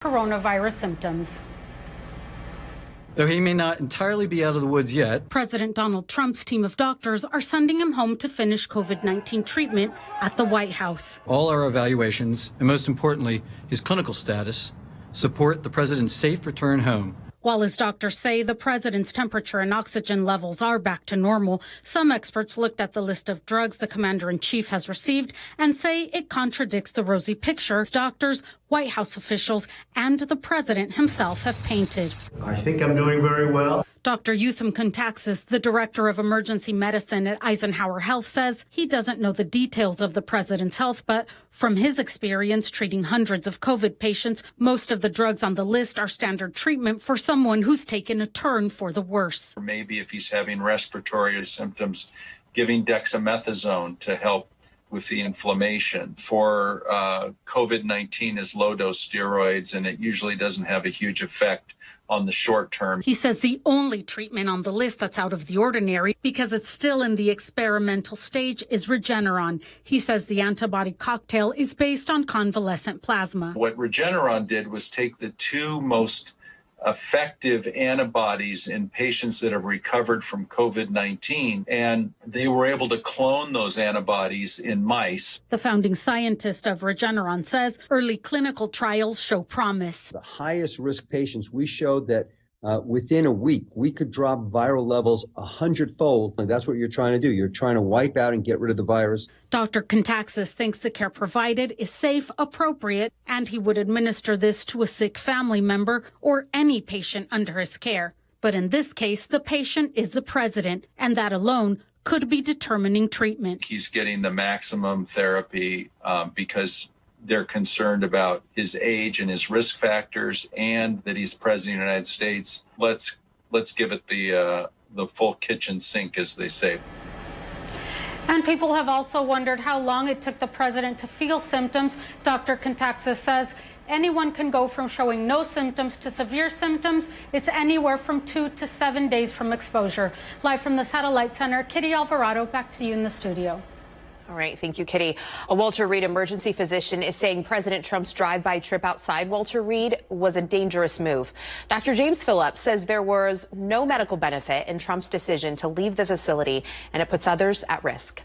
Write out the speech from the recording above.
coronavirus symptoms. Though he may not entirely be out of the woods yet, President Donald Trump's team of doctors are sending him home to finish COVID-19 treatment at the White House. all our evaluations, and most importantly, his clinical status, support the president's safe return home. While his doctors say the president's temperature and oxygen levels are back to normal, some experts looked at the list of drugs the commander-in-chief has received and say it contradicts the rosy pictures doctors, White House officials, and the president himself have painted. I think I'm doing very well. Dr. Eutham Kontaxis, the director of emergency medicine at Eisenhower Health, says he doesn't know the details of the president's health, but from his experience treating hundreds of COVID patients, most of the drugs on the list are standard treatment for someone who's taken a turn for the worse. Maybe if he's having respiratory symptoms, giving dexamethasone to help with the inflammation. For COVID-19 is low-dose steroids, and it usually doesn't have a huge effect on the short term. He says the only treatment on the list that's out of the ordinary, because it's still in the experimental stage, is Regeneron. He says the antibody cocktail is based on convalescent plasma. What Regeneron did was take the two most effective antibodies in patients that have recovered from COVID-19, and they were able to clone those antibodies in mice. The founding scientist of Regeneron says early clinical trials show promise. The highest risk patients, we showed that within a week, we could drop viral levels 100-fold. And that's what you're trying to do. You're trying to wipe out and get rid of the virus. Dr. Kontaxis thinks the care provided is safe, appropriate, and he would administer this to a sick family member or any patient under his care. But in this case, the patient is the president, and that alone could be determining treatment. He's getting the maximum therapy because they're concerned about his age and his risk factors, and that he's president of the United States. Let's give it the full kitchen sink, as they say. And people have also wondered how long it took the president to feel symptoms. Dr. Kontaxis says anyone can go from showing no symptoms to severe symptoms. It's anywhere from 2 to 7 days from exposure. Live from the Satellite Center, Kitty Alvarado, back to you in the studio. All right, thank you, Kitty. A Walter Reed emergency physician is saying President Trump's drive-by trip outside Walter Reed was a dangerous move. Dr. James Phillips says there was no medical benefit in Trump's decision to leave the facility, and it puts others at risk.